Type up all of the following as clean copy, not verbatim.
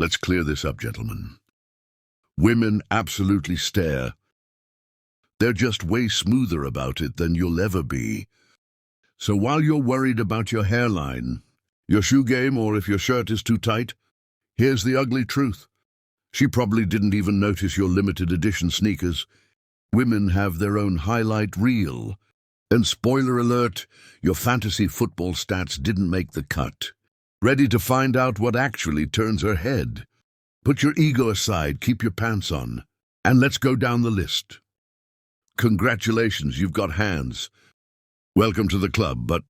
Let's clear this up, gentlemen. Women absolutely stare. They're just way smoother about it than you'll ever be. So while you're worried about your hairline, your shoe game, or if your shirt is too tight, here's the ugly truth. She probably didn't even notice your limited edition sneakers. Women have their own highlight reel. And spoiler alert, your fantasy football stats didn't make the cut. Ready to find out what actually turns her head? Put your ego aside, keep your pants on, and let's go down the list. Congratulations, you've got hands. Welcome to the club, but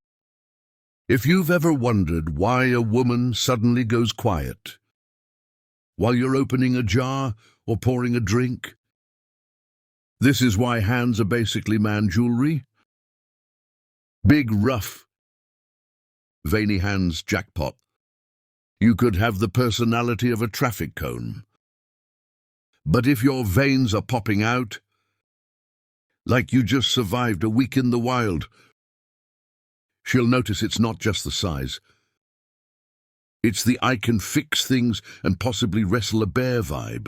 if you've ever wondered why a woman suddenly goes quiet while you're opening a jar or pouring a drink, this is why hands are basically man jewelry. Big, rough, veiny hands, jackpot. You could have the personality of a traffic cone. But if your veins are popping out, like you just survived a week in the wild, she'll notice it's not just the size. It's the I can fix things and possibly wrestle a bear vibe.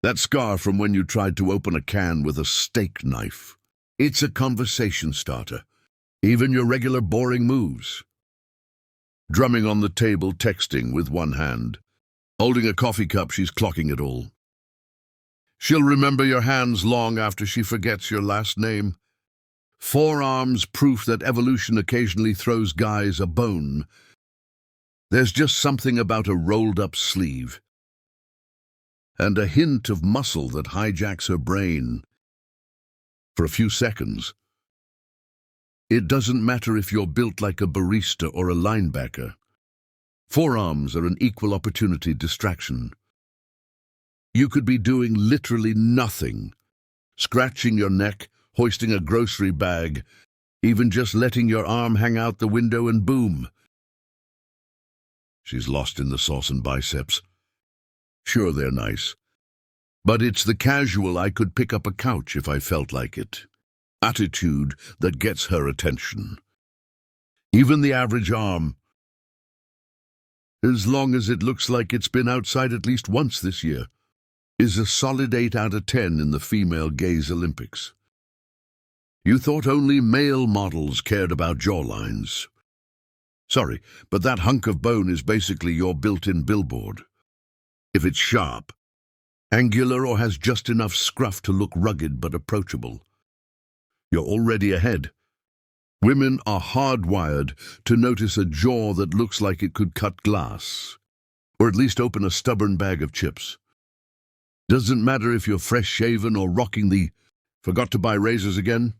That scar from when you tried to open a can with a steak knife. It's a conversation starter. Even your regular boring moves. Drumming on the table, texting with one hand. Holding a coffee cup, she's clocking it all. She'll remember your hands long after she forgets your last name. Forearms, proof that evolution occasionally throws guys a bone. There's just something about a rolled-up sleeve. And a hint of muscle that hijacks her brain. For a few seconds. It doesn't matter if you're built like a barista or a linebacker. Forearms are an equal opportunity distraction. You could be doing literally nothing. Scratching your neck, hoisting a grocery bag, even just letting your arm hang out the window and boom. She's lost in the sauce and biceps. Sure, they're nice. But it's the casual I could pick up a couch if I felt like it attitude that gets her attention. Even the average arm, as long as it looks like it's been outside at least once this year, is a solid 8 out of 10 in the female gaze Olympics. You thought only male models cared about jawlines. Sorry, but that hunk of bone is basically your built-in billboard. If it's sharp, angular, or has just enough scruff to look rugged but approachable, you're already ahead. Women are hardwired to notice a jaw that looks like it could cut glass, or at least open a stubborn bag of chips. Doesn't matter if you're fresh-shaven or rocking the "forgot to buy razors again"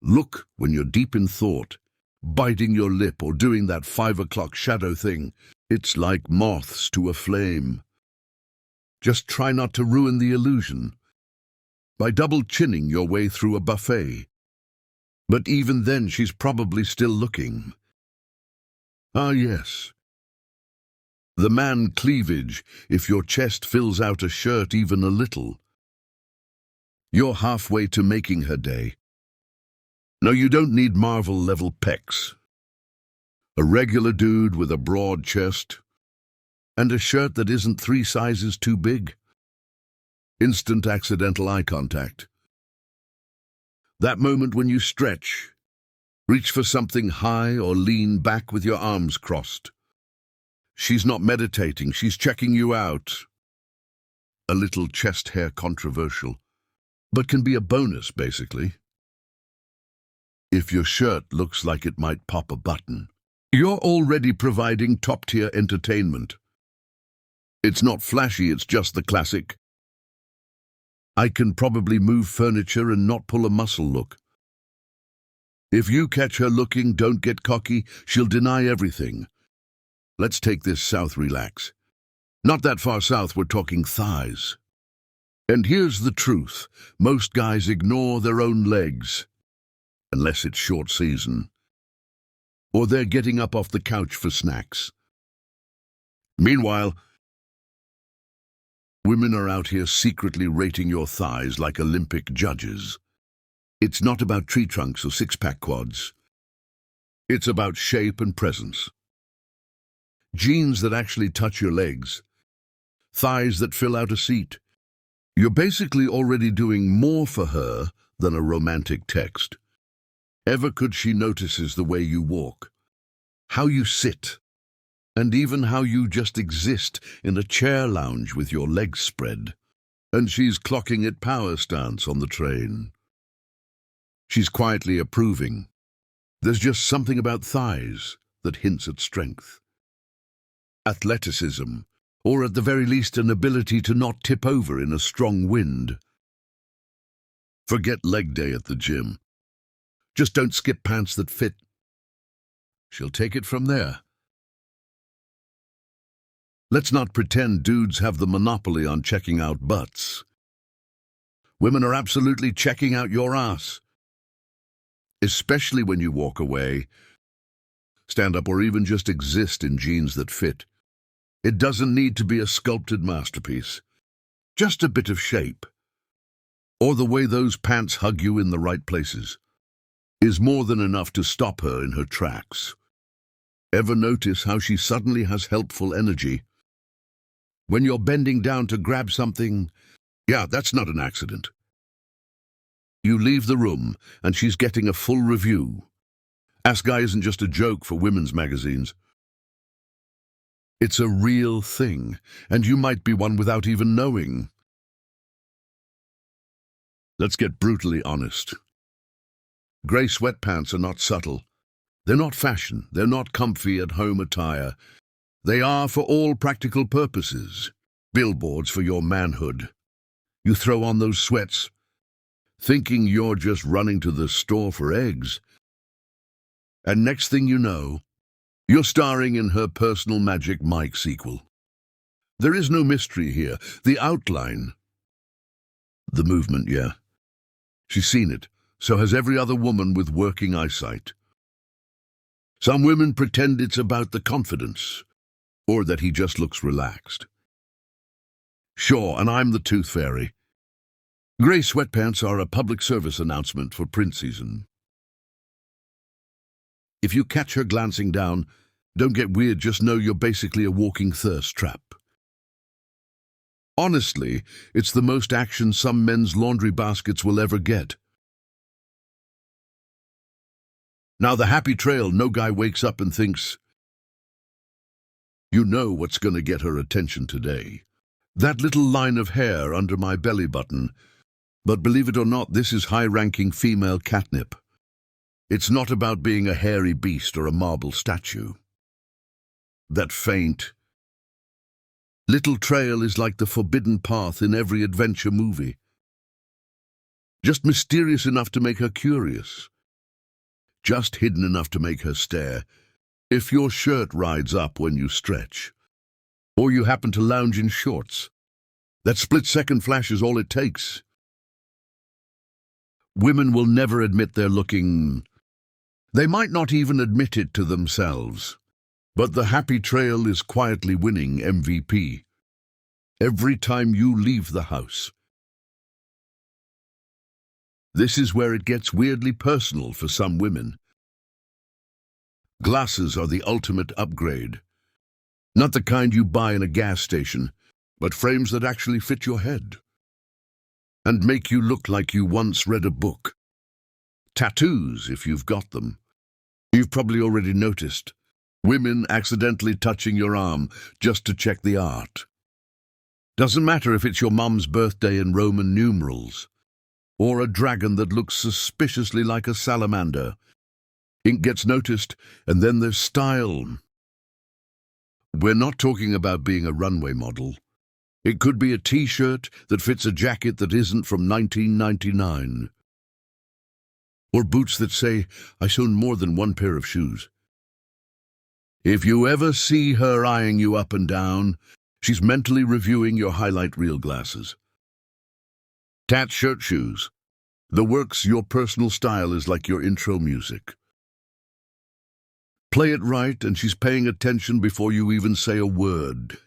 look when you're deep in thought, biting your lip or doing that 5 o'clock shadow thing. It's like moths to a flame. Just try not to ruin the illusion by double-chinning your way through a buffet. But even then, she's probably still looking. Ah, yes. The man cleavage, if your chest fills out a shirt even a little. You're halfway to making her day. No, you don't need Marvel-level pecs. A regular dude with a broad chest and a shirt that isn't 3 sizes too big. Instant accidental eye contact. That moment when you stretch, reach for something high or lean back with your arms crossed. She's not meditating, she's checking you out. A little chest hair controversial, but can be a bonus, basically. If your shirt looks like it might pop a button, you're already providing top-tier entertainment. It's not flashy, it's just the classic I can probably move furniture and not pull a muscle look. If you catch her looking, don't get cocky, she'll deny everything. Let's take this south, relax. Not that far south, we're talking thighs. And here's the truth, most guys ignore their own legs, unless it's short season, or they're getting up off the couch for snacks. Meanwhile, women are out here secretly rating your thighs like Olympic judges. It's not about tree trunks or six-pack quads. It's about shape and presence. Jeans that actually touch your legs, thighs that fill out a seat. You're basically already doing more for her than a romantic text. Ever could she notices the way you walk, how you sit, and even how you just exist in a chair lounge with your legs spread. And she's clocking it power stance on the train. She's quietly approving. There's just something about thighs that hints at strength, athleticism, or at the very least an ability to not tip over in a strong wind. Forget leg day at the gym. Just don't skip pants that fit. She'll take it from there. Let's not pretend dudes have the monopoly on checking out butts. Women are absolutely checking out your ass. Especially when you walk away, stand up, or even just exist in jeans that fit. It doesn't need to be a sculpted masterpiece. Just a bit of shape, or the way those pants hug you in the right places, is more than enough to stop her in her tracks. Ever notice how she suddenly has helpful energy? When you're bending down to grab something, yeah, that's not an accident. You leave the room, and she's getting a full review. Ass Guy isn't just a joke for women's magazines. It's a real thing, and you might be one without even knowing. Let's get brutally honest. Grey sweatpants are not subtle. They're not fashion. They're not comfy at-home attire. They are, for all practical purposes, billboards for your manhood. You throw on those sweats, thinking you're just running to the store for eggs. And next thing you know, you're starring in her Personal Magic Mike sequel. There is no mystery here. The outline. The movement, yeah. She's seen it. So has every other woman with working eyesight. Some women pretend it's about the confidence, or that he just looks relaxed. Sure, and I'm the tooth fairy. Grey sweatpants are a public service announcement for print season. If you catch her glancing down, don't get weird, just know you're basically a walking thirst trap. Honestly, it's the most action some men's laundry baskets will ever get. Now the happy trail, no guy wakes up and thinks, you know what's going to get her attention today. That little line of hair under my belly button. But believe it or not, this is high-ranking female catnip. It's not about being a hairy beast or a marble statue. That faint little trail is like the forbidden path in every adventure movie. Just mysterious enough to make her curious. Just hidden enough to make her stare. If your shirt rides up when you stretch, or you happen to lounge in shorts, that split-second flash is all it takes. Women will never admit they're looking. They might not even admit it to themselves. But the happy trail is quietly winning MVP. Every time you leave the house. This is where it gets weirdly personal for some women. Glasses are the ultimate upgrade. Not the kind you buy in a gas station, but frames that actually fit your head and make you look like you once read a book. Tattoos, if you've got them. You've probably already noticed. Women accidentally touching your arm just to check the art. Doesn't matter if it's your mum's birthday in Roman numerals, or a dragon that looks suspiciously like a salamander. Ink gets noticed, and then there's style. We're not talking about being a runway model. It could be a t-shirt that fits a jacket that isn't from 1999. Or boots that say, I own more than one pair of shoes. If you ever see her eyeing you up and down, she's mentally reviewing your highlight reel glasses. Tat shirt shoes. The works, your personal style is like your intro music. Play it right and she's paying attention before you even say a word.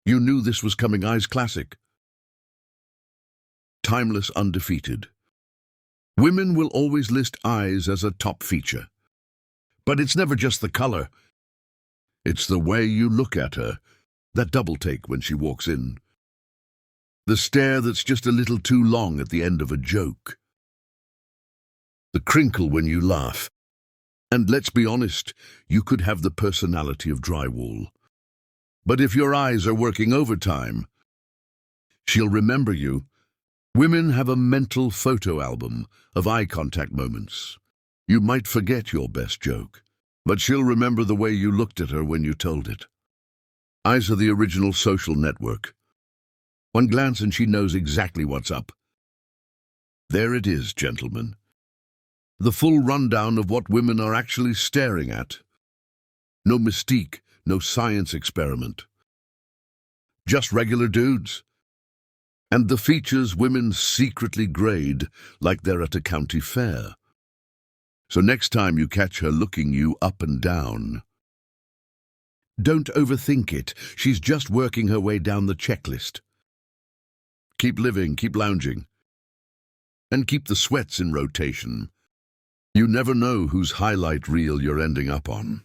You knew this was coming, eyes classic. Timeless, undefeated. Women will always list eyes as a top feature. But it's never just the color. It's the way you look at her, that double take when she walks in. The stare that's just a little too long at the end of a joke. The crinkle when you laugh. And let's be honest, you could have the personality of drywall. But if your eyes are working overtime, she'll remember you. Women have a mental photo album of eye contact moments. You might forget your best joke, but she'll remember the way you looked at her when you told it. Eyes are the original social network. One glance and she knows exactly what's up. There it is, gentlemen. The full rundown of what women are actually staring at. No mystique, no science experiment. Just regular dudes. And the features women secretly grade like they're at a county fair. So next time you catch her looking you up and down, don't overthink it. She's just working her way down the checklist. Keep living, keep lounging, and keep the sweats in rotation. You never know whose highlight reel you're ending up on.